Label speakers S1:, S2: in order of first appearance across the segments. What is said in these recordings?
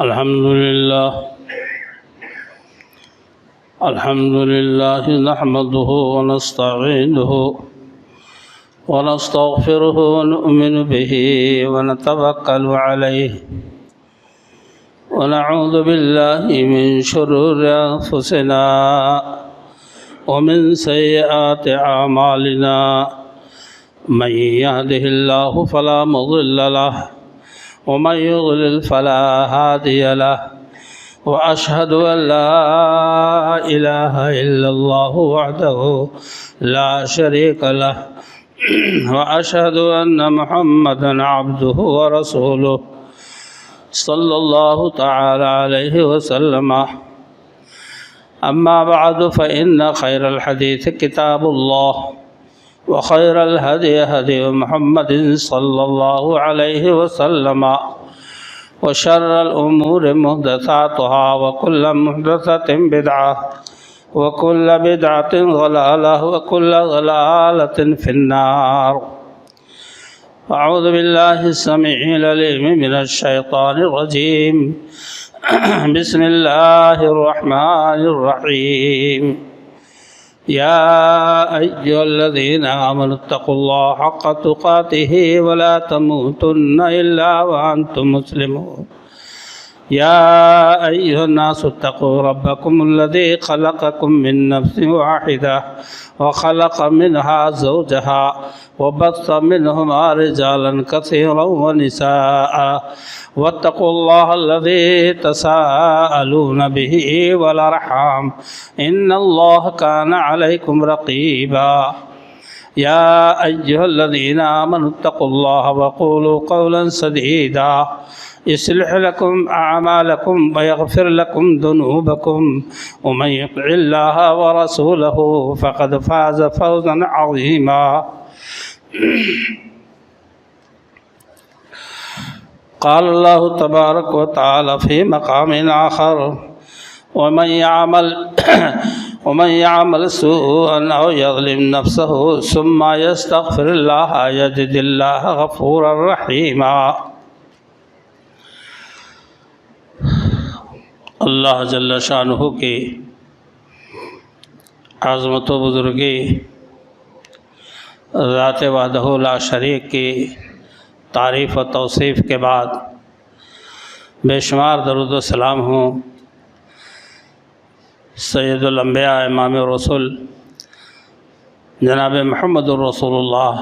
S1: الحمد لله نحمده ونستعينه ونستغفره ونؤمن به ونتوكل عليه ونعوذ بالله من شرور أنفسنا ومن سيئات أعمالنا من يهده الله فلا مضل له ومن يضلل فلا هادي له وأشهد أن لا إله إلا الله وحده لا شريك له وأشهد أن محمدا عبده ورسوله صلى الله تعالى عليه وسلم. أما بعد فإن خير الحديث كتاب الله وخير الهدي هدي محمد صلى الله عليه وسلم وشر الأمور محدثاتها وكل محدثة بدعة وكل بدعة ضلالة وكل ضلالة في النار. أعوذ بالله السميع العليم من الشيطان الرجيم. بسم الله الرحمن الرحيم. يا أيها الذين آمنوا اتقوا الله حق تقاته ولا تموتن إلا وأنتم مسلمون. يا أيها الناس اتقوا ربكم الذي خلقكم من نفس واحدة وخلق منها زوجها وبث منهما رجالا كثيرا ونساء واتقوا الله الذي تساءلون به والأرحام إن الله كان عليكم رقيبا. يا أيها الذين آمنوا اتقوا الله وقولوا قولا سديدا يصلح لكم أعمالكم ويغفر لكم ذنوبكم ومن يطع الله ورسوله فقد فاز فوزا عظيما. قال الله تبارك وتعالى في مقام آخر ومن يعمل سوءا أو يظلم نفسه ثم يستغفر الله يجد الله غفورا رحيما. اللہ جل شانہ کی عظمت و بزرگی، ذات وحدہ لا شریک کی تعریف و توصیف کے بعد بے شمار درود و سلام ہوں سید الانبیاء امام رسول جناب محمد الرسول اللہ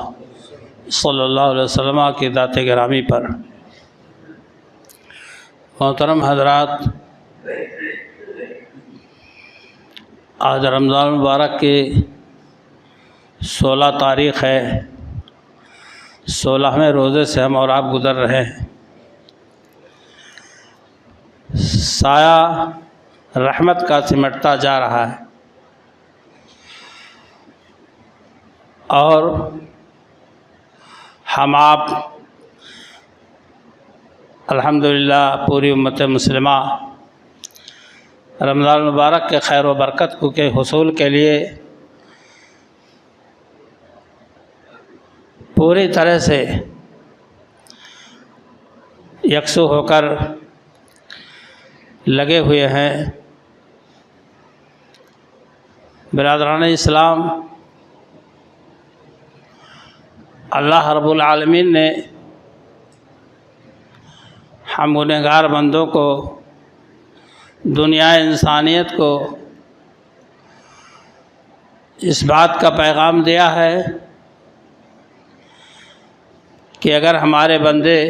S1: صلی اللہ علیہ وسلم کی ذات گرامی پر. محترم حضرات، آج رمضان المبارک کی 16 تاریخ ہے. 16ویں روزے سے ہم اور آپ گزر رہے ہیں. سایہ رحمت کا سمٹتا جا رہا ہے اور ہم آپ الحمدللہ پوری امت مسلمہ رمضان المبارک کے خیر و برکت کے حصول کے لیے پوری طرح سے یکسو ہو کر لگے ہوئے ہیں. برادران اسلام، اللہ رب العالمین نے ہم گنہگار بندوں کو، دنیا انسانیت کو اس بات کا پیغام دیا ہے کہ اگر ہمارے بندے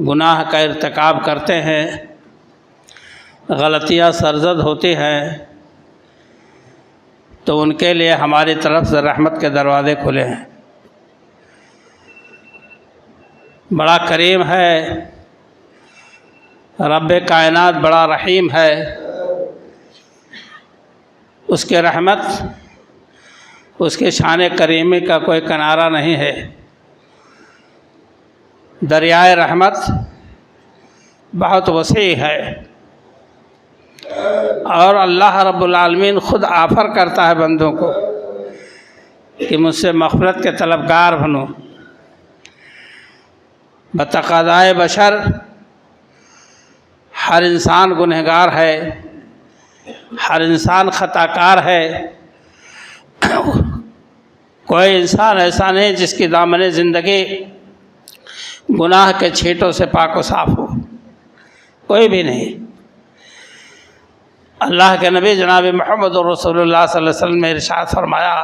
S1: گناہ کا ارتکاب کرتے ہیں، غلطیاں سرزد ہوتی ہیں، تو ان کے لیے ہماری طرف سے رحمت کے دروازے کھلے ہیں. بڑا کریم ہے رب کائنات، بڑا رحیم ہے. اس کے رحمت، اس کے شان کریمی کا کوئی کنارہ نہیں ہے. دریائے رحمت بہت وسیع ہے اور اللہ رب العالمین خود آفر کرتا ہے بندوں کو کہ مجھ سے مغفرت کے طلبگار بنو. بتقاضائے بشر ہر انسان گنہگار ہے، ہر انسان خطا کار ہے، کوئی انسان ایسا نہیں جس کی دامن زندگی گناہ کے چھیٹوں سے پاک و صاف ہو، کوئی بھی نہیں۔ اللہ کے نبی جناب محمد رسول اللہ صلی اللہ علیہ وسلم نے ارشاد فرمایا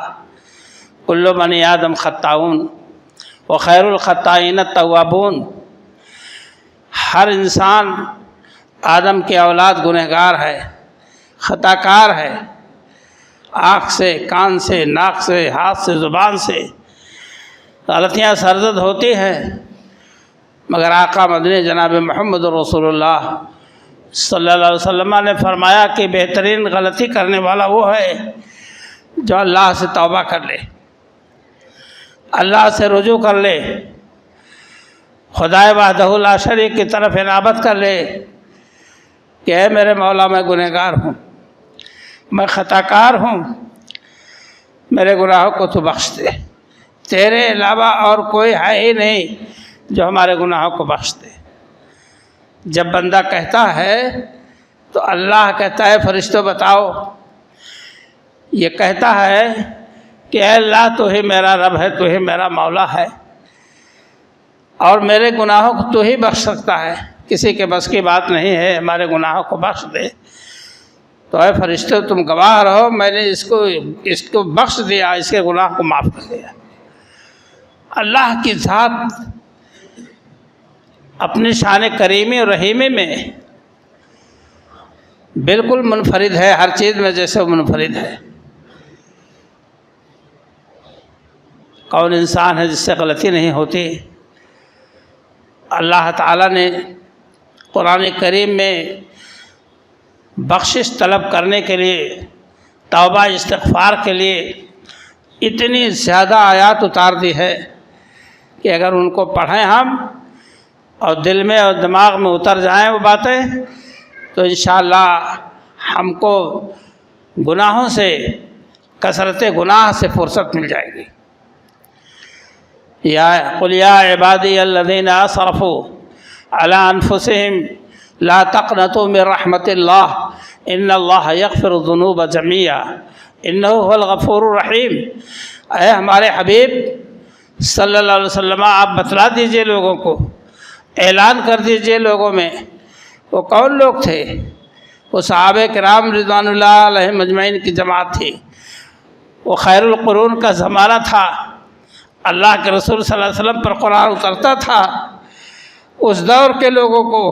S1: کل بنی آدم خطاؤن وخیر الخطائین التوابون، ہر انسان آدم کی اولاد گنہگار ہے، خطا کار ہے، آنکھ سے، کان سے، ناک سے، ہاتھ سے، زبان سے غلطیاں سرزد ہوتی ہیں، مگر آقا مدنی جناب محمد رسول اللہ صلی اللہ علیہ وسلم نے فرمایا کہ بہترین غلطی کرنے والا وہ ہے جو اللہ سے توبہ کر لے، اللہ سے رجوع کر لے، خدائے وحدہ لا شریک کی طرف انابت کر لے کہ اے میرے مولا میں گنہگار ہوں، میں خطا کار ہوں، میرے گناہوں کو تو بخش دے، تیرے علاوہ اور کوئی ہے ہی نہیں جو ہمارے گناہوں کو بخش دے۔ جب بندہ کہتا ہے تو اللہ کہتا ہے فرشتوں بتاؤ، یہ کہتا ہے کہ اے اللہ تو ہی میرا رب ہے، تو ہی میرا مولا ہے، اور میرے گناہوں کو تو ہی بخش سکتا ہے، کسی کے بس کی بات نہیں ہے، ہمارے گناہوں کو بخش دے۔ تو اے فرشتوں تم گواہ رہو، میں نے اس کو بخش دیا، اس کے گناہ کو معاف کر دیا۔ اللہ کی ذات اپنی شان کریمی اور رحیمی میں بالکل منفرد ہے، ہر چیز میں جیسے وہ منفرد ہے۔ کون انسان ہے جس سے غلطی نہیں ہوتی؟ اللہ تعالیٰ نے قرآن کریم میں بخشش طلب کرنے کے لیے، توبہ استغفار کے لیے اتنی زیادہ آیات اتار دی ہے کہ اگر ان کو پڑھیں ہم اور دل میں اور دماغ میں اتر جائیں وہ باتیں تو انشاءاللہ ہم کو گناہوں سے، کثرت گناہ سے فرصت مل جائے گی۔ قل یا عبادی الذین اسرفوا علی انفسہم لا تقنطوا من رحمت اللہ ان اللہ یغفر الذنوب جميعا انہ هو الغفور الرحیم۔ اے ہمارے حبیب صلی اللہ علیہ وسلم، آپ بتلا دیجئے لوگوں کو، اعلان کر دیجئے لوگوں میں۔ وہ کون لوگ تھے؟ وہ صحابہ کرام رضوان اللہ علیہم اجمعین کی جماعت تھی، وہ خیر القرون کا زمانہ تھا، اللہ کے رسول صلی اللہ علیہ وسلم پر قرآن اترتا تھا، اس دور کے لوگوں کو،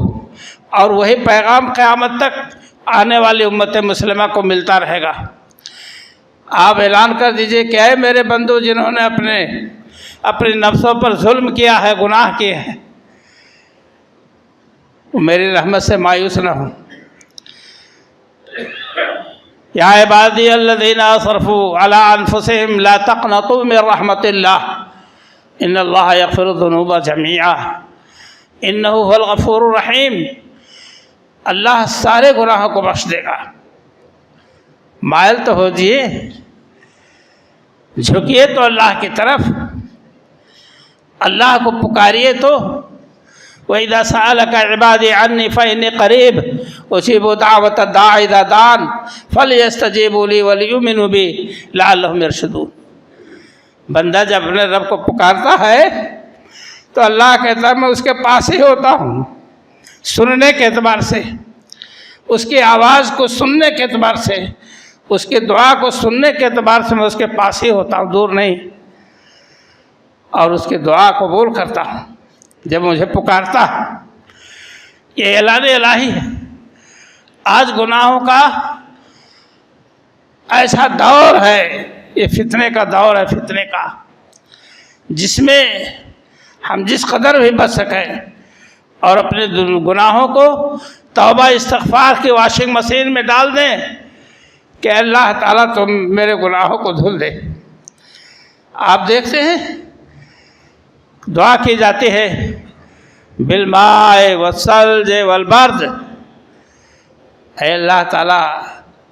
S1: اور وہی پیغام قیامت تک آنے والی امت مسلمہ کو ملتا رہے گا۔ آپ اعلان کر دیجئے کہ اے میرے بندو جنہوں نے اپنے نفسوں پر ظلم کیا ہے، گناہ کیے ہیں، وہ میری رحمت سے مایوس نہ ہوں۔ یا عبادی الذین اسرفوا علی انفسہم لا تقنطوا من رحمت اللہ ان اللہ یغفر الذنوب جميعا انہ هو الغفور الرحیم۔ اللہ سارے گناہوں کو بخش دے گا۔ مائل تو ہو جئے، جھکیے تو اللہ کی طرف، اللہ کو پکاریے تو۔ وَإِذَا سَأَلَكَ عِبَادِي عَنِّي فَإِنِّي قَرِيبٌ أُجِيبُ دَعْوَةَ الدَّاعِ إِذَا دَعَانِ فَلْيَسْتَجِيبُوا لِي وَلْيُؤْمِنُوا بِي لَعَلَّهُمْ يَرْشُدُونَ۔ بندہ جب اپنے رب کو پکارتا ہے تو اللہ کہتا ہے میں اس کے پاس ہی ہوتا ہوں، سننے کے اعتبار سے، اس کی آواز کو سننے کے اعتبار سے، اس کی دعا کو سننے کے اعتبار سے میں اس کے پاس ہی ہوتا ہوں، دور نہیں، اور اس کی دعا قبول کرتا ہوں جب مجھے پکارتا ہے۔ یہ اعلان الہی ہے۔ آج گناہوں کا ایسا دور ہے، یہ فتنے کا دور ہے، فتنے کا، جس میں ہم جس قدر بھی بچ سکیں اور اپنے گناہوں کو توبہ استغفار کی واشنگ مشین میں ڈال دیں کہ اللہ تعالیٰ تم میرے گناہوں کو دھل دے۔ آپ دیکھتے ہیں دعا کی جاتی ہے بالماء والثلج والبرد، اے اللہ تعالیٰ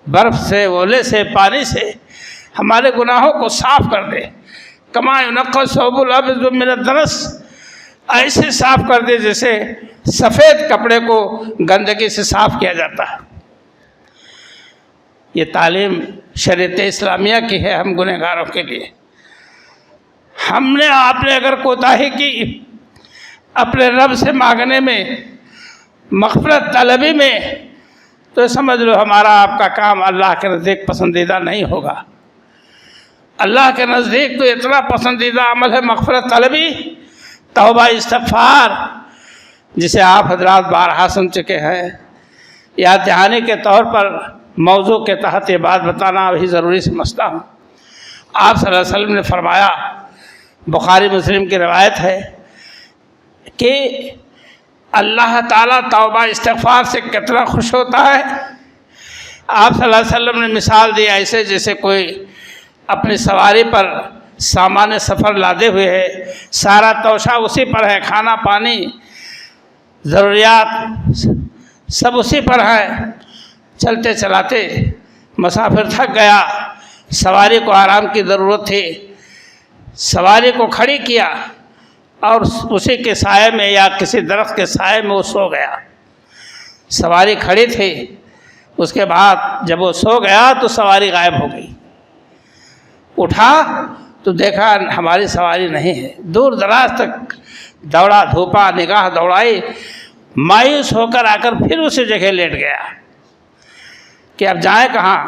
S1: برف سے، اولے سے، پانی سے ہمارے گناہوں کو صاف کر دے۔ کما ينقى الثوب الأبيض من الدنس، ایسے صاف کر دے جیسے سفید کپڑے کو گندگی سے صاف کیا جاتا ہے۔ یہ تعلیم شریعت اسلامیہ کی ہے ہم گنہگاروں کے لیے۔ ہم نے آپ نے اگر کوتاہی کی اپنے رب سے مانگنے میں، مغفرت طلبی میں، تو سمجھ لو ہمارا آپ کا کام اللہ کے نزدیک پسندیدہ نہیں ہوگا۔ اللہ کے نزدیک تو اتنا پسندیدہ عمل ہے مغفرت طلبی، توبہ استغفار، جسے آپ حضرات بارہا سن چکے ہیں۔ یاد دہانی کے طور پر موضوع کے تحت یہ بات بتانا ابھی ضروری سمجھتا ہوں۔ آپ صلی اللہ علیہ وسلم نے فرمایا، بخاری مسلم کی روایت ہے کہ اللہ تعالیٰ توبہ استغفار سے کتنا خوش ہوتا ہے۔ آپ صلی اللہ علیہ وسلم نے مثال دی ایسے جیسے کوئی اپنی سواری پر سامان سفر لادے ہوئے ہے، سارا توشہ اسی پر ہے، کھانا پانی ضروریات سب اسی پر ہے۔ چلتے چلاتے مسافر تھک گیا، سواری کو آرام کی ضرورت تھی، سواری کو کھڑی کیا اور اسی کے سائے میں یا کسی درخت کے سائے میں وہ سو گیا۔ سواری کھڑی تھی، اس کے بعد جب وہ سو گیا تو سواری غائب ہو گئی۔ اٹھا تو دیکھا ہماری سواری نہیں ہے۔ دور دراز تک دوڑا دھوپا، نگاہ دوڑائی، مایوس ہو کر آ کر پھر اسی جگہ لیٹ گیا کہ اب جائیں کہاں،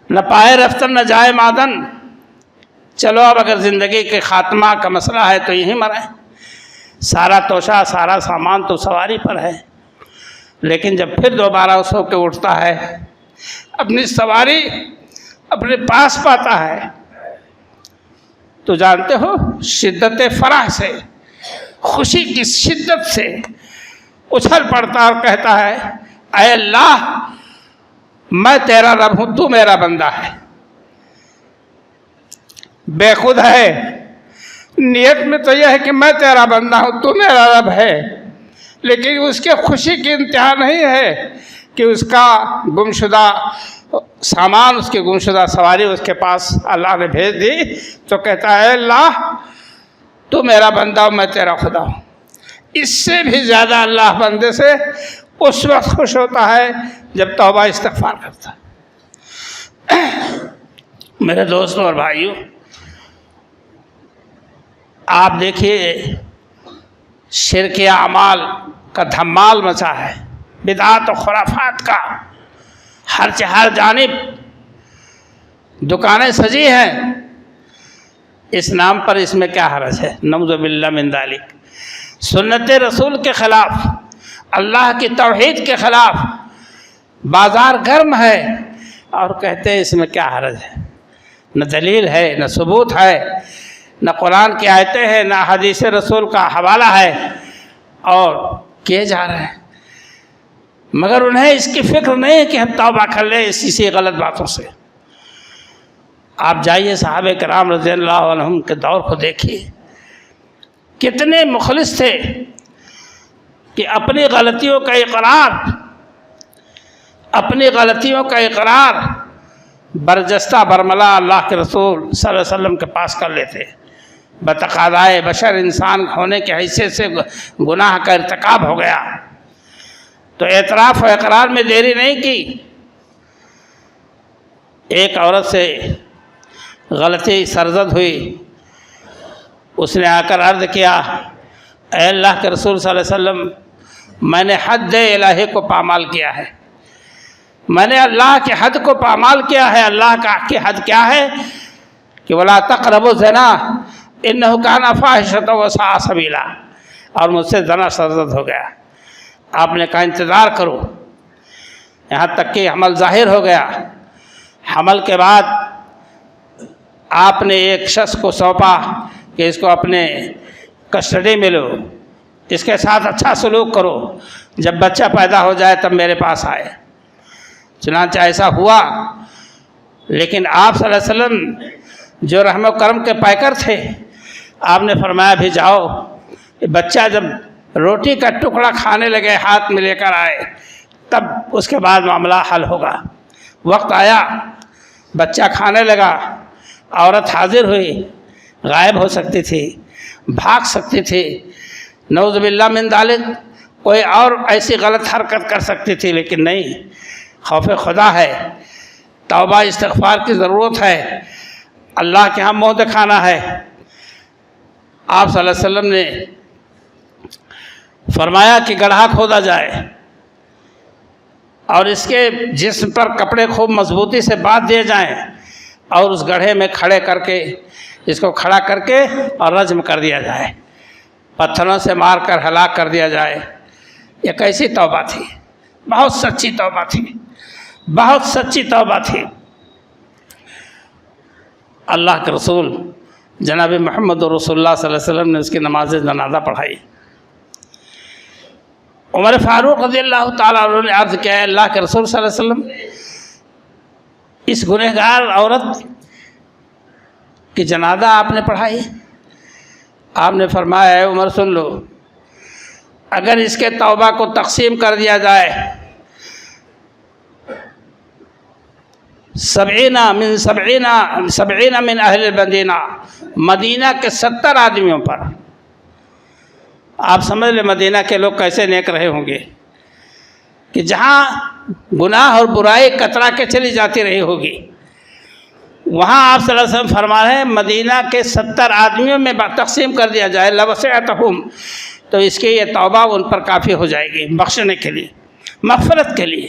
S1: نہ پائے رفتن نہ جائے مادن، چلو اب اگر زندگی کے خاتمہ کا مسئلہ ہے تو یہیں مریں۔ سارا توشہ سارا سامان تو سواری پر ہے، لیکن جب پھر دوبارہ سو کے اٹھتا ہے، اپنی سواری اپنے پاس پاتا ہے تو جانتے ہو شدت فرح سے، خوشی کی شدت سے اچھل پڑتا اور کہتا ہے، اے اللہ میں تیرا رب ہوں، تو میرا بندہ ہے۔ بے خود ہے، نیت میں تو یہ ہے کہ میں تیرا بندہ ہوں، تو میرا رب ہے، لیکن اس کے خوشی کی انتہا نہیں ہے کہ اس کا گمشدہ سامان، اس کی گمشدہ سواری اس کے پاس اللہ نے بھیج دی تو کہتا ہے، اے اللہ تو میرا بندہ ہوں، میں تیرا خدا ہوں۔ اس سے بھی زیادہ اللہ بندے سے اس وقت خوش ہوتا ہے جب توبہ استغفار کرتا ہے۔ میرے دوستوں اور بھائیوں، آپ دیکھیے شرک اعمال کا دھمال مچا ہے، بدعات و خرافات کا، ہر جانب دکانیں سجی ہیں۔ اس نام پر اس میں کیا حرج ہے؟ نعوذ باللہ من ذالک۔ سنت رسول کے خلاف، اللہ کی توحید کے خلاف بازار گرم ہے اور کہتے ہیں اس میں کیا حرج ہے؟ نہ دلیل ہے، نہ ثبوت ہے، نہ قرآن کی آیتیں ہیں، نہ حدیث رسول کا حوالہ ہے، اور کیے جا رہے ہیں۔ مگر انہیں اس کی فکر نہیں ہے کہ ہم توبہ کر لیں اسی غلط باتوں سے۔ آپ جائیے صحابہ کرام رضی اللہ عنہم کے دور کو دیکھیے، کتنے مخلص تھے کہ اپنی غلطیوں کا اقرار برجستہ برملا اللہ کے رسول صلی اللہ علیہ وسلم کے پاس کر لیتے۔ بتقاضائے بشر انسان ہونے کی حیثیت سے گناہ کا ارتکاب ہو گیا تو اعتراف و اقرار میں دیری نہیں کی۔ ایک عورت سے غلطی سرزد ہوئی، اس نے آ کر عرض کیا، اے اللہ کے رسول صلی اللہ علیہ وسلم، میں نے حد الہی کو پامال کیا ہے، میں نے اللہ کے حد کو پامال کیا ہے۔ اللہ کا کی حد کیا ہے کہ وَلَا تَقْرَبُوا الزِّنَا إِنَّهُ كَانَ فَاحِشَةً وَسَاءَ سَبِيلًا، اور مجھ سے زنا سرزد ہو گیا۔ آپ نے کہا انتظار کرو، یہاں تک کہ حمل ظاہر ہو گیا۔ حمل کے بعد آپ نے ایک شخص کو سونپا کہ اس کو اپنے کسٹڈی میں لو، اس کے ساتھ اچھا سلوک کرو، جب بچہ پیدا ہو جائے تب میرے پاس آئے۔ چنانچہ ایسا ہوا، لیکن آپ صلی اللہ علیہ وسلم جو رحم و کرم کے پیکر تھے، آپ نے فرمایا بھی جاؤ، بچہ جب روٹی کا ٹکڑا کھانے لگے ہاتھ میں لے کر آئے تب اس کے بعد معاملہ حل ہوگا۔ وقت آیا، بچہ کھانے لگا، عورت حاضر ہوئی، غائب ہو سکتی تھی، بھاگ سکتی تھی، نعوذ باللہ من ذالک کوئی اور ایسی غلط حرکت کر سکتی تھی، لیکن نہیں، خوف خدا ہے، توبہ استغفار کی ضرورت ہے، اللہ کے ہاں منہ دکھانا ہے۔ آپ صلی اللہ علیہ وسلم نے فرمایا کہ گڑھا کھودا جائے اور اس کے جسم پر کپڑے خوب مضبوطی سے باندھ دیے جائیں اور اس گڑھے میں کھڑے کر کے اس کو کھڑا کر کے اور رجم کر دیا جائے، پتھروں سے مار کر ہلاک کر دیا جائے۔ یہ کیسی توبہ تھی؟ بہت سچی توبہ تھی، بہت سچی توبہ تھی۔ اللہ کے رسول جناب محمد رسول اللہ صلی اللہ علیہ وسلم نے اس کی نماز جنازہ پڑھائی۔ عمر فاروق رضی اللہ تعالیٰ عنہ نے عرض کیا ہے اللہ کے رسول صلی اللہ علیہ وسلم، اس گنہگار عورت کی جنازہ آپ نے پڑھائی؟ آپ نے فرمایا ہے عمر سن لو، اگر اس کے توبہ کو تقسیم کر دیا جائے 70 من اہل المدینہ، مدینہ کے 70 آدمیوں پر، آپ سمجھ لیں مدینہ کے لوگ کیسے نیک رہے ہوں گے کہ جہاں گناہ اور برائی کترا کے چلی جاتی رہی ہوگی، وہاں آپ صلی اللہ علیہ وسلم فرما رہے ہیں مدینہ کے 70 آدمیوں میں تقسیم کر دیا جائے لوسعتہم، تو اس کی یہ توبہ ان پر کافی ہو جائے گی بخشنے کے لیے، مغفرت کے لیے۔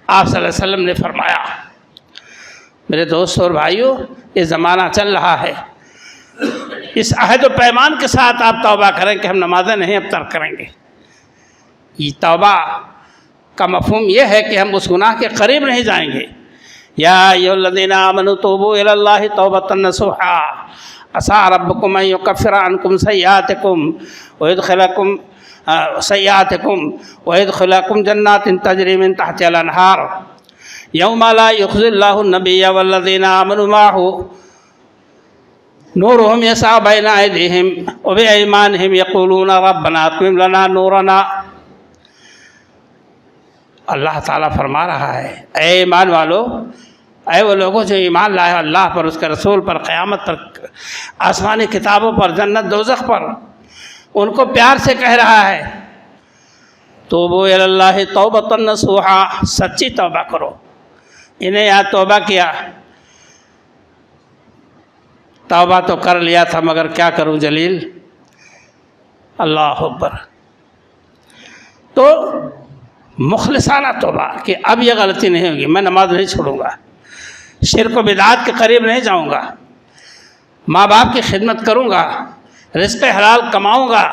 S1: آپ صلی اللہ علیہ وسلم نے فرمایا میرے دوستوں اور بھائیوں، یہ زمانہ چل رہا ہے، اس عہد و پیمان کے ساتھ آپ توبہ کریں کہ ہم نمازیں نہیں اب ترک کریں گے۔ یہ توبہ کا مفہوم یہ ہے کہ ہم اس گناہ کے قریب نہیں جائیں گے۔ یا ایھا الذین آمنوا توبوا الی اللہ توبۃ نصوحا عسیٰ ربکم ان یکفر عنکم سیئاتکم جنات تجری من تحتها الانہار یوم لا یخزی اللہ النبی والذین آمنوا معہ نورهم یسعی بین ایدیہم وبایمانہم یقولون ربنا اتمم لنا نورنا۔ اللہ تعالیٰ فرما رہا ہے اے ایمان والو، اے وہ لوگوں جو ایمان لائے اللہ پر، اس کے رسول پر، قیامت پر، آسمانی کتابوں پر، جنت دوزخ پر، ان کو پیار سے کہہ رہا ہے توبوا الی اللہ توبۃ نصوحا، سچی توبہ کرو۔ انہیں یہاں توبہ کیا، توبہ تو کر لیا تھا مگر کیا کروں جلیل، اللہ اکبر۔ تو مخلصانہ توبہ کہ اب یہ غلطی نہیں ہوگی، میں نماز نہیں چھوڑوں گا، شرک و بدعات کے قریب نہیں جاؤں گا، ماں باپ کی خدمت کروں گا، رزق حلال کماؤں گا،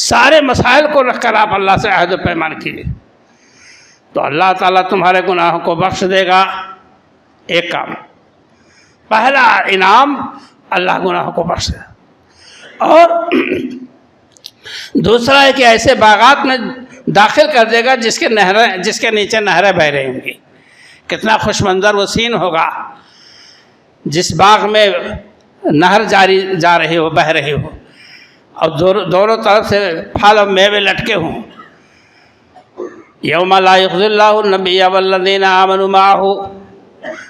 S1: سارے مسائل کو رکھ کر آپ اللہ سے عہد و پیمان کیجیے تو اللہ تعالیٰ تمہارے گناہوں کو بخش دے گا۔ ایک کام، پہلا انعام اللہ گناہوں کو بخش دے گا، اور دوسرا ہے کہ ایسے باغات میں داخل کر دے گا جس کے نیچے نہریں بہ رہی ہوں گی۔ کتنا خوش منظر وہ سین ہوگا جس باغ میں نہر جا رہی ہو، بہہ رہی ہو، اور دونوں طرف سے پھل اور میوے لٹکے ہوں۔ یوم لا یخزی اللہ النبی والذین آمنوا معہ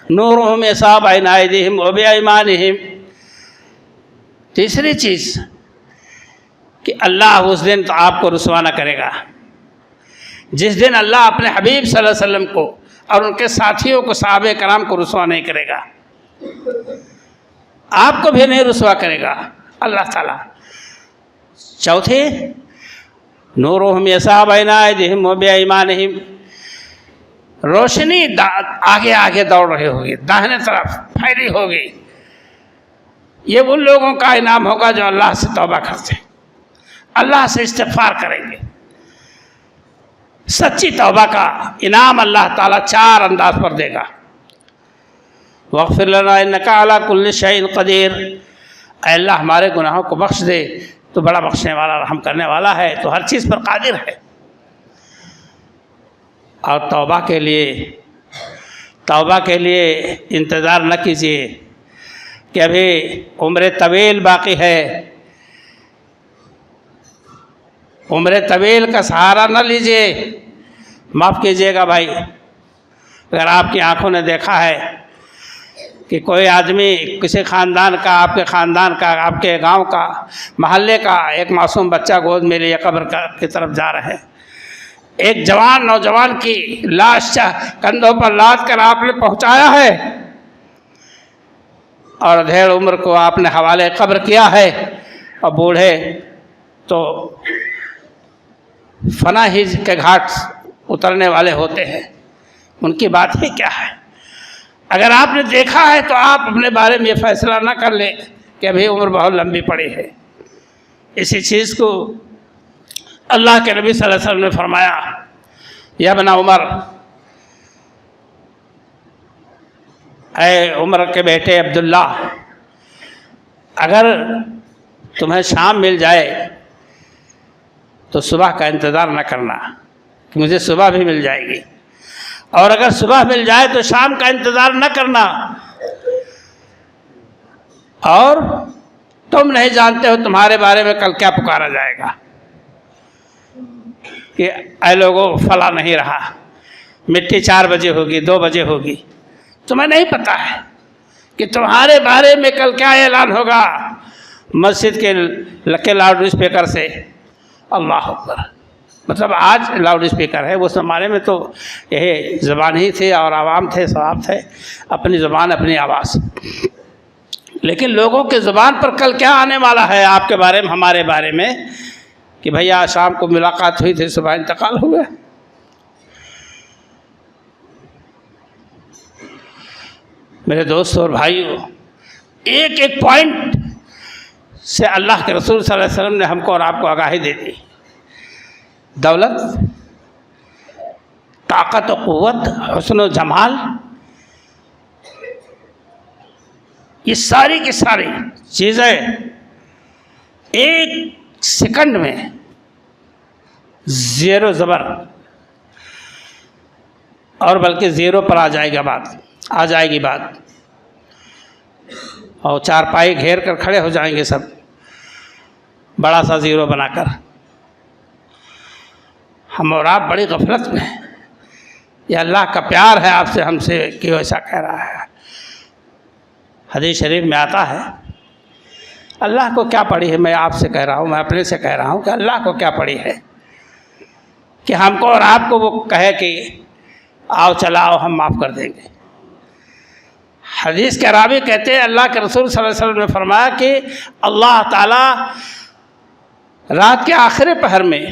S1: نورهم یسعی بین ایدیہم وبایمانہم۔ تیسری چیز کہ اللہ اس دن تو آپ کو رسوا نہ کرے گا، جس دن اللہ اپنے حبیب صلی اللہ علیہ وسلم کو اور ان کے ساتھیوں کو، صحابہ کرام کو رسوا نہیں کرے گا، آپ کو بھی نہیں رسوا کرے گا اللہ تعالیٰ۔ چوتھی، نورهم یسعی بین ایدیہم وبایمانہم، روشنی آگے آگے دوڑ رہی ہوگی، داہنے طرف پھیلی ہوگی۔ یہ ان لوگوں کا انعام ہوگا جو اللہ سے توبہ کرتے ہیں، اللہ سے استغفار کریں گے۔ سچی توبہ کا انعام اللہ تعالیٰ 4 انداز پر دے گا۔ واغفر لنا انک علی کل شیء قدیر، اے اللہ ہمارے گناہوں کو بخش دے، تو بڑا بخشنے والا، رحم کرنے والا ہے، تو ہر چیز پر قادر ہے۔ اور توبہ کے لیے انتظار نہ کیجیے کہ ابھی عمر طویل باقی ہے، عمر طویل کا سہارا نہ لیجیے۔ معاف کیجیے گا بھائی، اگر آپ کی آنکھوں نے دیکھا ہے کہ کوئی آدمی کسی خاندان کا، آپ کے خاندان کا، آپ کے گاؤں کا، محلے کا ایک معصوم بچہ گود میں لیے قبر کی طرف جا رہے ہیں، ایک جوان نوجوان کی لاش کندھوں پر لاد کر آپ نے پہنچایا ہے اور ڈھیر عمر کو آپ نے حوالے قبر کیا ہے، اور بوڑھے تو فنا ہی کے گھاٹ اترنے والے ہوتے ہیں، ان کی بات ہی کیا ہے۔ اگر آپ نے دیکھا ہے تو آپ اپنے بارے میں یہ فیصلہ نہ کر لیں کہ ابھی عمر بہت لمبی پڑی ہے۔ اسی چیز کو اللہ کے نبی صلی اللہ علیہ وسلم نے فرمایا، یا ابن عمر، اے عمر کے بیٹے عبداللہ، اگر تمہیں شام مل جائے تو صبح کا انتظار نہ کرنا کہ مجھے صبح بھی مل جائے گی، اور اگر صبح مل جائے تو شام کا انتظار نہ کرنا، اور تم نہیں جانتے ہو تمہارے بارے میں کل کیا پکارا جائے گا، کہ اے لوگوں فلاں نہیں رہا، مٹی 4 بجے ہوگی، 2 بجے ہوگی، تمہیں نہیں پتہ ہے کہ تمہارے بارے میں کل کیا اعلان ہوگا مسجد کے لاؤڈ اسپیکر سے۔ اللہ اکبر، مطلب آج لاؤڈ اسپیکر ہے، اس زمانے میں تو یہ زبان ہی تھی اور عوام تھے، ثواب تھے، اپنی زبان اپنی آواز، لیکن لوگوں کے زبان پر کل کیا آنے والا ہے آپ کے بارے میں، ہمارے بارے میں، کہ بھیا شام کو ملاقات ہوئی تھی، صبح انتقال ہوا۔ میرے دوستوں اور بھائیوں، ایک ایک پوائنٹ سے اللہ کے رسول صلی اللہ علیہ وسلم نے ہم کو اور آپ کو آگاہی دے دی۔ دولت، طاقت و قوت، حسن و جمال، یہ ساری کی ساری چیزیں ایک سیکنڈ میں زیر و زبر، اور بلکہ زیرو پر آ جائے گی بات، اور 4 پائی گھیر کر کھڑے ہو جائیں گے سب، بڑا سا زیرو بنا کر۔ ہم اور آپ بڑی غفلت میں ہیں، یہ اللہ کا پیار ہے آپ سے، ہم سے، کہ ایسا کہہ رہا ہے۔ حدیث شریف میں آتا ہے، اللہ کو کیا پڑی ہے، میں آپ سے کہہ رہا ہوں، میں اپنے سے کہہ رہا ہوں کہ اللہ کو کیا پڑی ہے کہ ہم کو اور آپ کو وہ کہے کہ آؤ چلاؤ ہم معاف کر دیں گے۔ حدیث کے راوی کہتے ہیں، اللہ کے رسول صلی اللہ علیہ وسلم نے فرمایا کہ اللہ تعالیٰ رات کے آخری پہر میں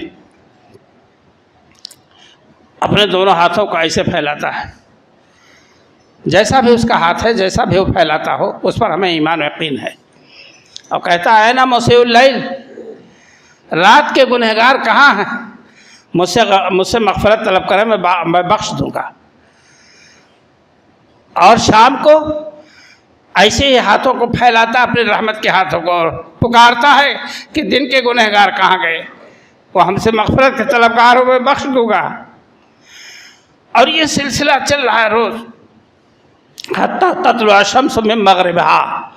S1: اپنے دونوں ہاتھوں کو ایسے پھیلاتا ہے، جیسا بھی اس کا ہاتھ ہے، جیسا بھی وہ پھیلاتا ہو، اس پر ہمیں ایمان و یقین ہے، اور کہتا ہے نا مسیء اللیل، رات کے گنہگار کہاں ہیں، مجھ سے مغفرت طلب کریں، میں بخش دوں گا۔ اور شام کو ایسے ہی ہاتھوں کو پھیلاتا اپنی رحمت کے ہاتھوں کو، اور پکارتا ہے کہ دن کے گنہگار کہاں گئے، وہ ہم سے مغفرت کے طلبگار ہو، میں بخش دوں گا۔ اور یہ سلسلہ چل رہا ہے روز، حتیٰ تطلع الشمس من مغربها،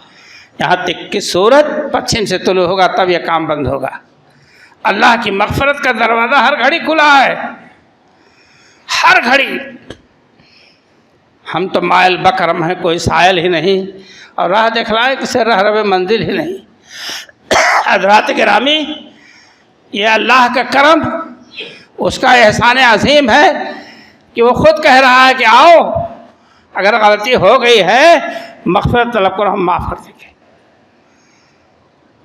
S1: یہاں تک کہ سورج پچھم سے طلوع ہوگا، تب یہ کام بند ہوگا۔ اللہ کی مغفرت کا دروازہ ہر گھڑی کھلا ہے، ہر گھڑی۔ ہم تو مائل بکرم ہیں، کوئی سائل ہی نہیں، اور راہ دکھلائے کسے رہ رہے منزل ہی نہیں۔ حضرات گرامی، یہ اللہ کا کرم، اس کا احسان عظیم ہے کہ وہ خود کہہ رہا ہے کہ آؤ، اگر غلطی ہو گئی ہے مغفرت طلب کرو، ہم معاف کر دیں گے۔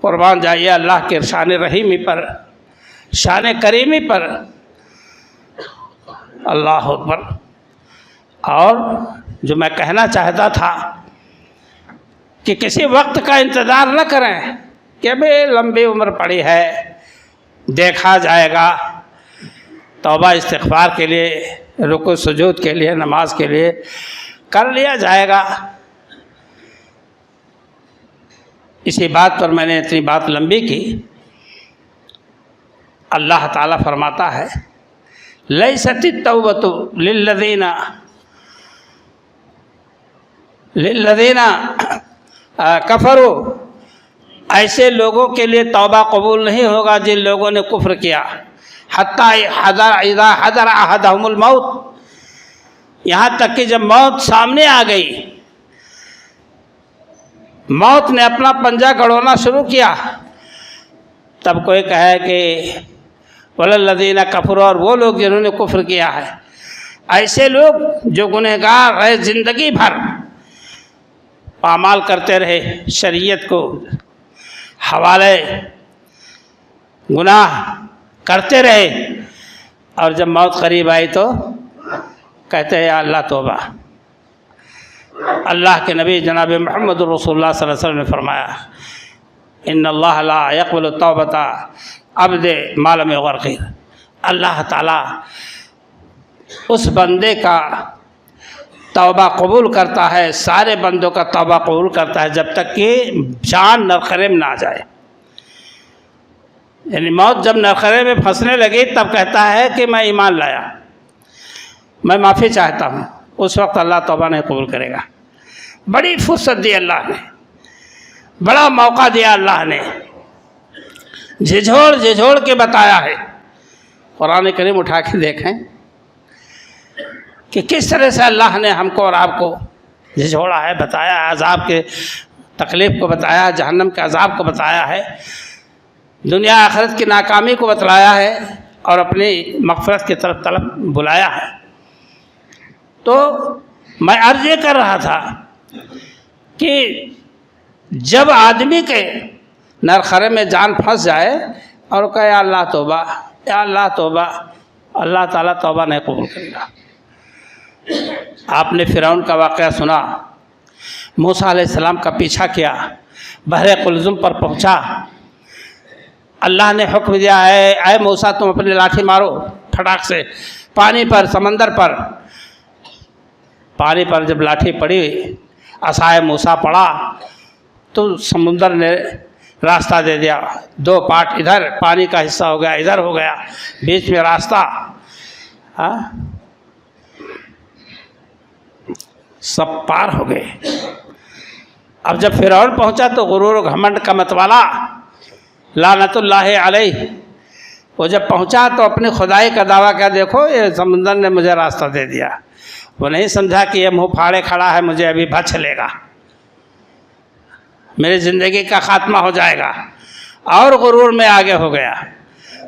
S1: قربان جائیے اللہ کے شان رحیمی پر، شان کریمی پر، اللہ اکبر۔ اور جو میں کہنا چاہتا تھا کہ کسی وقت کا انتظار نہ کریں کہ ابھی لمبی عمر پڑی ہے، دیکھا جائے گا، توبہ استغفار کے لیے، رکوع سجود کے لیے، نماز کے لیے کر لیا جائے گا۔ اسی بات پر میں نے اتنی بات لمبی کی۔ اللہ تعالیٰ فرماتا ہے، لیست التوبۃ للذین کفروا، ایسے لوگوں کے لیے توبہ قبول نہیں ہوگا جن لوگوں نے کفر کیا، حتیٰ اذا حضر احدہم الموت، یہاں تک کہ جب موت سامنے آ گئی، موت نے اپنا پنجہ گڑونا شروع کیا، تب کوئی کہے کہ وَلَلَّذِينَ کفروا، اور وہ لوگ جنہوں نے کفر کیا ہے، ایسے لوگ جو گنہگار رہے، زندگی بھر اعمال کرتے رہے، شریعت کو حوالے گناہ کرتے رہے، اور جب موت قریب آئی تو کہتے ہیں یا اللہ توبہ۔ اللہ کے نبی جناب محمد رسول اللہ صلی اللہ علیہ وسلم نے فرمایا ان اللہ لا یقبل التوبۃ عبد ما لم یغرغر، اللہ تعالیٰ اس بندے کا توبہ قبول کرتا ہے، سارے بندوں کا توبہ قبول کرتا ہے جب تک کہ جان نرخرے میں نہ آ جائے۔ یعنی موت جب نرخرے میں پھنسنے لگی تب کہتا ہے کہ میں ایمان لایا، میں معافی چاہتا ہوں، اس وقت اللہ توبہ نہیں قبول کرے گا۔ بڑی فرصت دی اللہ نے، بڑا موقع دیا اللہ نے، جھجھوڑ کے بتایا ہے۔ قرآن کریم اٹھا کے دیکھیں کہ کس طرح سے اللہ نے ہم کو اور آپ کو جھجھوڑا ہے، بتایا ہے، عذاب کے تکلیف کو بتایا ہے، جہنم کے عذاب کو بتایا ہے، دنیا آخرت کی ناکامی کو بتلایا ہے، اور اپنی مغفرت کی طرف طلب بلایا ہے۔ تو میں عرض یہ کر رہا تھا کہ جب آدمی کے نرخرے میں جان پھنس جائے اور کہے یا اللہ توبہ، یا اللہ توبہ، اللہ تعالیٰ توبہ نہیں قبول کرے گا۔ آپ نے فرعون کا واقعہ سنا، موسیٰ علیہ السلام کا پیچھا کیا، بحر قلزم پر پہنچا، اللہ نے حکم دیا ہے اے موسیٰ تم اپنی لاٹھی مارو پھٹاک سے پانی پر، سمندر پر۔ پانی پر جب لاٹھی پڑی، عصائے موسیٰ پڑا تو سمندر نے راستہ دے دیا، دو پارٹ، ادھر پانی کا حصہ ہو گیا، ادھر ہو گیا، بیچ میں راستہ، سب پار ہو گئے۔ اب جب فرعون پہنچا تو غرور و گھمنڈ کا متوالا لعنت اللہ علیہ، وہ جب پہنچا تو اپنی خدائی کا دعویٰ کیا، دیکھو یہ سمندر نے مجھے راستہ دے دیا۔ وہ نہیں سمجھا کہ یہ منہ پھاڑے کھڑا ہے، مجھے ابھی بچ لے گا، میری زندگی کا خاتمہ ہو جائے گا، اور غرور میں آگے ہو گیا۔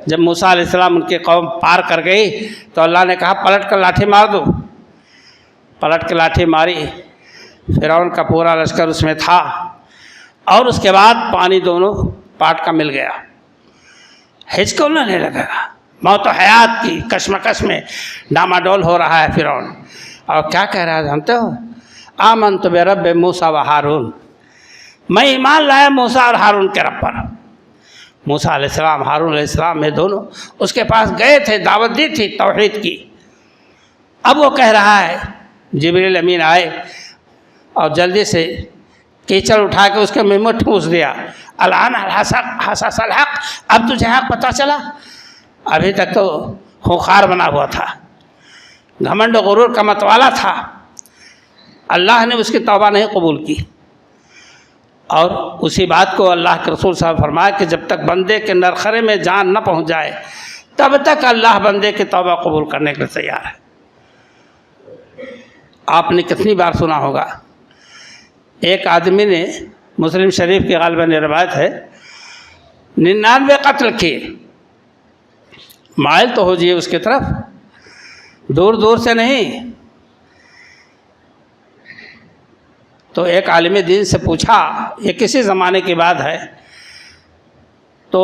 S1: جب موسیٰ علیہ السلام ان کی قوم پار کر گئی تو اللہ نے کہا پلٹ کر لاٹھی مار دو۔ پلٹ کے لاٹھی ماری، فرعون کا پورا لشکر اس میں تھا، اور اس کے بعد پانی دونوں پارٹ کا مل گیا۔ ہچکولنے لگا، موت و حیات کی کشمکش میں ڈاماڈول ہو رہا ہے فرعون، اور کیا کہہ رہا ہے جانتے ہو؟ آمنت برب موسیٰ و ہارون، میں ایمان لایا موسیٰ اور ہارون کے رب پر۔ موسیٰ علیہ السلام، ہارون علیہ السلام میں دونوں اس کے پاس گئے تھے، دعوت دی تھی توحید کی۔ اب وہ کہہ رہا ہے، جبریل امین آئے اور جلدی سے کیچڑ اٹھا کے اس کے منہ میں ٹھوس دیا، الآن حسس الحق، اب تجھے حق پتہ چلا؟ ابھی تک تو خوخار بنا ہوا تھا، گھمنڈ و غرور کا متوالا تھا۔ اللہ نے اس کی توبہ نہیں قبول کی، اور اسی بات کو اللہ کے رسول صاحب فرمایا کہ جب تک بندے کے نرخرے میں جان نہ پہنچ جائے تب تک اللہ بندے کی توبہ قبول کرنے کے لیے تیار ہے۔ آپ نے کتنی بار سنا ہوگا، ایک آدمی نے، مسلم شریف کی غالباً روایت ہے، 99 قتل کیے، مائل تو ہو جائے اس کی طرف، دور دور سے نہیں۔ تو ایک عالم دین سے پوچھا، یہ کسی زمانے کی بات ہے، تو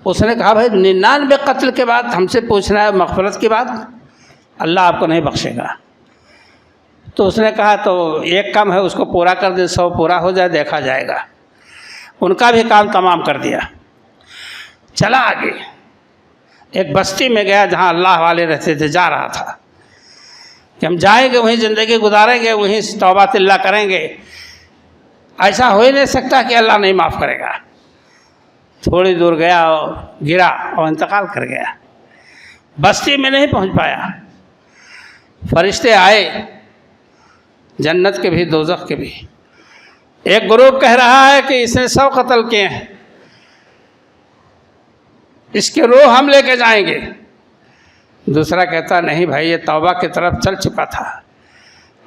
S1: اس نے کہا بھائی 99 قتل کے بعد ہم سے پوچھنا ہے مغفرت کی بات، اللہ آپ کو نہیں بخشے گا۔ تو اس نے کہا تو ایک کام ہے، اس کو پورا کر دے، 100 پورا ہو جائے، دیکھا جائے گا۔ ان کا بھی کام تمام کر دیا، چلا آگے۔ ایک بستی میں گیا جہاں اللہ والے رہتے تھے، جا رہا تھا کہ ہم جائیں گے وہیں زندگی گزاریں گے، وہیں توبہ اللہ کریں گے، ایسا ہو ہی نہیں سکتا کہ اللہ نہیں معاف کرے گا۔ تھوڑی دور گیا اور گرا اور انتقال کر گیا، بستی میں نہیں پہنچ پایا۔ فرشتے آئے، جنت کے بھی دوزخ کے بھی۔ ایک گروپ کہہ رہا ہے کہ اس نے 100 قتل کیے ہیں، اس کی روح ہم لے کے جائیں گے۔ دوسرا کہتا نہیں بھائی، یہ توبہ کی طرف چل چکا تھا،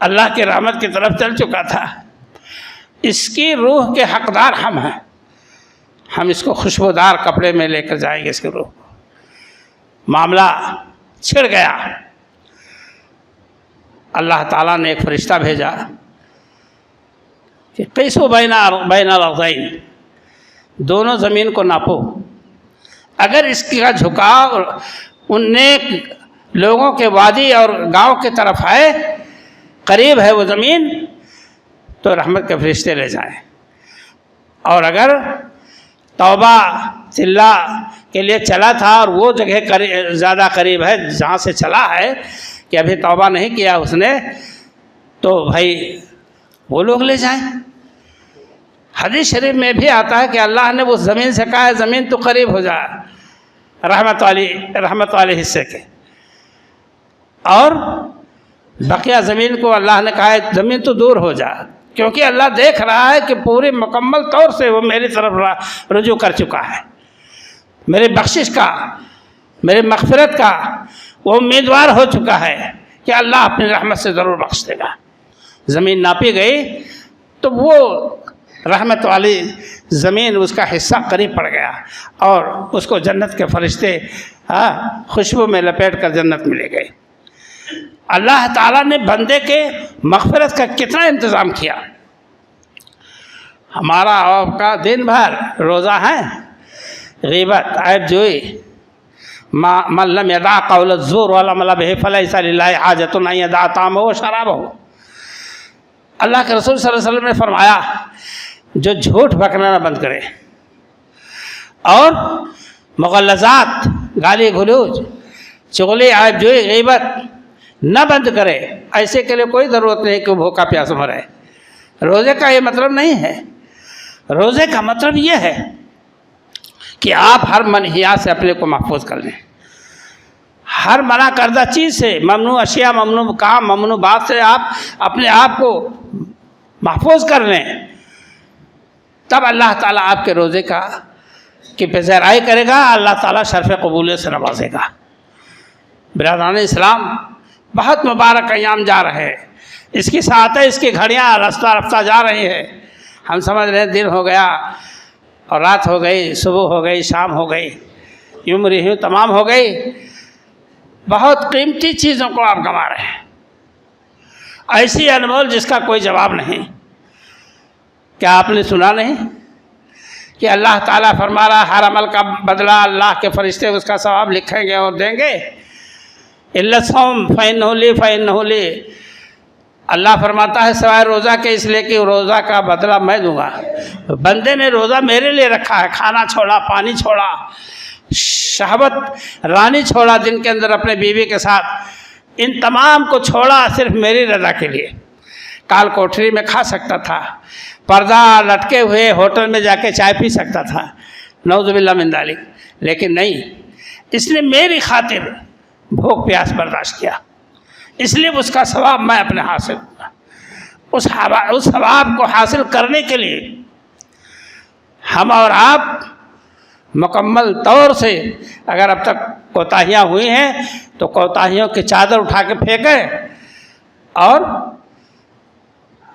S1: اللہ کی رحمت کی طرف چل چکا تھا، اس کی روح کے حقدار ہم ہیں. ہم اس کو خوشبودار کپڑے میں لے کر جائیں گے اس کی روح. معاملہ چھڑ گیا. اللہ تعالیٰ نے ایک فرشتہ بھیجا کہ قیسوا بین الارضین، دونوں زمین کو ناپو. اگر اس کا جھکاؤ ان نیک لوگوں کے وادی اور گاؤں کی طرف ہے، قریب ہے وہ زمین، تو رحمت کے فرشتے لے جائیں. اور اگر توبہ چلا کے لیے چلا تھا اور وہ جگہ زیادہ قریب ہے جہاں سے چلا ہے کہ ابھی توبہ نہیں کیا اس نے، تو بھائی وہ لوگ لے جائیں. حدیث شریف میں بھی آتا ہے کہ اللہ نے اس زمین سے کہا ہے زمین تو قریب ہو جا رحمت والے حصے کے، اور بقیہ زمین کو اللہ نے کہا ہے زمین تو دور ہو جا، کیونکہ اللہ دیکھ رہا ہے کہ پوری مکمل طور سے وہ میری طرف رجوع کر چکا ہے. میرے بخشش کا، میرے مغفرت کا وہ امیدوار ہو چکا ہے کہ اللہ اپنی رحمت سے ضرور بخش دے گا. زمین ناپی گئی تو وہ رحمت والی زمین اس کا حصہ قریب پڑ گیا اور اس کو جنت کے فرشتے خوشبو میں لپیٹ کر جنت میں لے گئے. اللہ تعالیٰ نے بندے کے مغفرت کا کتنا انتظام کیا. ہمارا آپ کا دن بھر روزہ ہے، غیبت، عیب جوئی، من لم یدع قول الزور والعمل به فلیس للہ حاجۃ ان یدع طعامہ وشرابہ. اللہ کے رسول صلی اللہ علیہ وسلم نے فرمایا جو جھوٹ بکنا بند کرے اور مغلظات، گالی گلوچ، چغلی، عیب جوئی، غیبت نہ بند کرے، ایسے کے لیے کوئی ضرورت نہیں کہ وہ بھوکا پیاس مرے. روزے کا یہ مطلب نہیں ہے. روزے کا مطلب یہ ہے کہ آپ ہر منہیات سے اپنے کو محفوظ کر لیں، ہر منع کردہ چیز سے، ممنوع اشیاء، ممنوع کام، ممنوع بات سے آپ اپنے آپ کو محفوظ کر لیں. تب اللہ تعالیٰ آپ کے روزے کی پذیرائی کرے گا، اللہ تعالیٰ شرف قبولیت سے نوازے گا. برادران اسلام، بہت مبارک ایام جا رہے ہیں. اس کی ساتھ اس کی گھڑیاں رفتہ رفتہ جا رہی ہے. ہم سمجھ رہے ہیں دن ہو گیا اور رات ہو گئی، صبح ہو گئی، شام ہو گئی، یوں یوں تمام ہو گئی. بہت قیمتی چیزوں کو آپ گنوا رہے ہیں، ایسی انمول جس کا کوئی جواب نہیں. کیا آپ نے سنا نہیں کہ اللہ تعالیٰ فرما رہا ہر عمل کا بدلہ اللہ کے فرشتے اس کا ثواب لکھیں گے اور دیں گے. الا الصوم فإنہ لی فإنہ لی. اللہ فرماتا ہے سوائے روزہ کے، اس لیے کہ روزہ کا بدلہ میں دوں گا. بندے نے روزہ میرے لیے رکھا ہے، کھانا چھوڑا، پانی چھوڑا، شہوت رانی چھوڑا دن کے اندر اپنے بیوی کے ساتھ، ان تمام کو چھوڑا صرف میری رضا کے لیے. کال کوٹری میں کھا سکتا تھا، پردہ لٹکے ہوئے ہوٹل میں جا کے چائے پی سکتا تھا، نعوذ باللہ من ذالک، لیکن نہیں، اس نے میری خاطر بھوک پیاس برداشت کیا. اس لیے اس کا ثواب میں اپنے حاصل کروں. اس ثواب کو حاصل کرنے کے لیے ہم اور آپ مکمل طور سے اگر اب تک کوتاہیاں ہوئی ہیں تو کوتاہیوں کی چادر اٹھا کے پھینکیں اور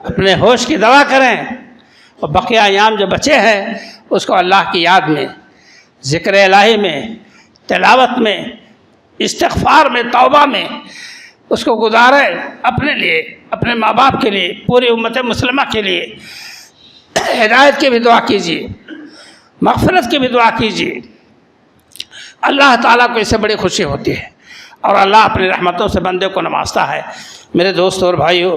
S1: اپنے ہوش کی دوا کریں، اور بقیہ ایام جو بچے ہیں اس کو اللہ کی یاد میں، ذکر الہی میں، تلاوت میں، استغفار میں، توبہ میں اس کو گزاریں. اپنے لیے، اپنے ماں باپ کے لیے، پوری امت مسلمہ کے لیے ہدایت کی بھی دعا کیجیے، مغفرت کی بھی دعا کیجیے. اللہ تعالیٰ کو اس سے بڑی خوشی ہوتی ہے اور اللہ اپنی رحمتوں سے بندے کو نوازتا ہے. میرے دوست اور بھائیو،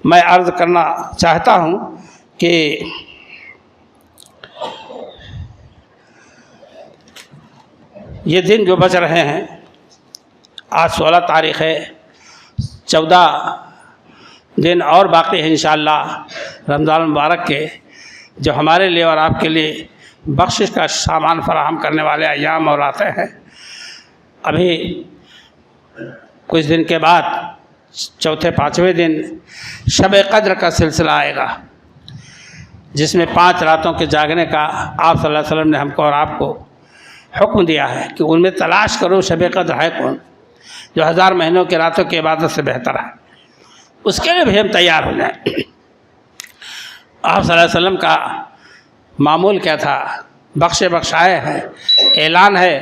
S1: میں عرض کرنا چاہتا ہوں کہ یہ دن جو بچ رہے ہیں، آج 16 تاریخ ہے، 14 دن اور باقی ہیں انشاءاللہ رمضان المبارک کے، جو ہمارے لیے اور آپ کے لیے بخشش کا سامان فراہم کرنے والے ایام اور راتیں ہیں. ابھی کچھ دن کے بعد چوتھے پانچویں دن شب قدر کا سلسلہ آئے گا، جس میں 5 راتوں کے جاگنے کا آپ صلی اللہ علیہ وسلم نے ہم کو اور آپ کو حکم دیا ہے کہ ان میں تلاش کرو شب قدر ہے کون، جو 1000 مہینوں کی راتوں کی عبادت سے بہتر ہے. اس کے لیے بھی ہم تیار ہو جائیں. آپ صلی اللہ علیہ وسلم کا معمول کیا تھا؟ بخشائے ہے، اعلان ہے،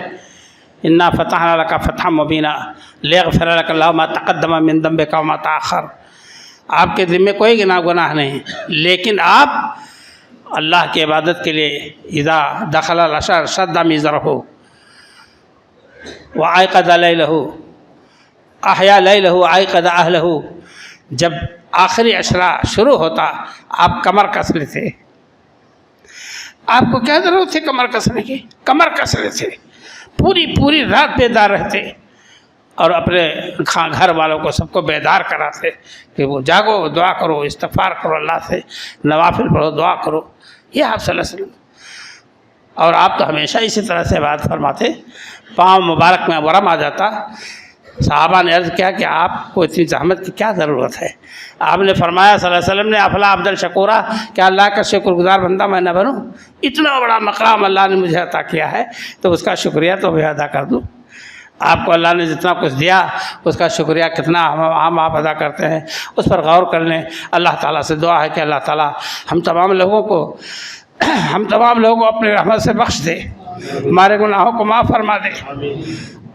S1: انا فتحنا لک فتحا مبینا لیغفر لک اللہ ما تقدم من ذنبک وما تاخر۔ آپ کے ذمے کوئی گناہ نہیں، لیکن آپ اللہ کی عبادت کے لیے اذا دخل العشر شد میزرہ وایقظ لیلہ احیا لیلہ وایقظ اہلہ، جب آخری عشرہ شروع ہوتا آپ کمر کس لیتے۔ آپ کو کیا ضرورت تھی کمر کسنے کی؟ کمر کس لیتے، پوری رات بیدار رہتے اور اپنے گھر والوں کو سب کو بیدار کراتے کہ وہ جاگو، دعا کرو، استغفار کرو، اللہ سے نوافل پڑھو، دعا کرو۔ یہ آپ صلی اللہ علیہ وسلم، اور آپ تو ہمیشہ اسی طرح سے عبادت فرماتے، پاؤں مبارک میں ورم آ جاتا۔ صحابہ نے عرض کیا کہ آپ کو اتنی زحمت کی کیا ضرورت ہے؟ آپ نے فرمایا صلی اللہ علیہ وسلم نے، افلا عبد الشکورہ، کیا اللہ کا شکر گزار بندہ میں نہ بنوں؟ اتنا بڑا مقام اللہ نے مجھے عطا کیا ہے تو اس کا شکریہ تو میں ادا کر دوں۔ آپ کو اللہ نے جتنا کچھ دیا اس کا شکریہ کتنا ہم آپ ادا کرتے ہیں، اس پر غور کر لیں۔ اللہ تعالیٰ سے دعا ہے کہ اللہ تعالیٰ ہم تمام لوگوں کو اپنے رحمت سے بخش دے، ہمارے گناہوں کو معاف فرما دے،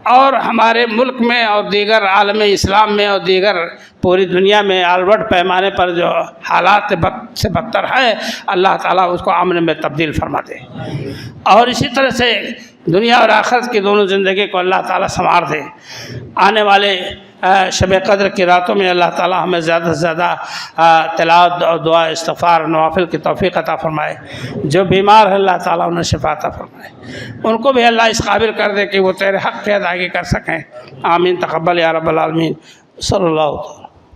S1: اور ہمارے ملک میں اور دیگر عالم اسلام میں اور دیگر پوری دنیا میں آلورڈ پیمانے پر جو حالات سے بدتر ہے، اللہ تعالیٰ اس کو امن میں تبدیل فرما دے، اور اسی طرح سے دنیا اور آخرت کی دونوں زندگی کو اللہ تعالیٰ سنوار دے۔ آنے والے شب قدر کی راتوں میں اللہ تعالیٰ ہمیں زیادہ سے زیادہ تلاوت اور دعا، استغفار، نوافل کی توفیق عطا فرمائے۔ جو بیمار ہے اللہ تعالیٰ انہیں شفا عطا فرمائے، ان کو بھی اللہ اس قابل کر دے کہ وہ تیرے حق کی ادائیگی کر سکیں۔ آمین، تقبل یا رب العالمین، صلی اللہ علیہ وسلم۔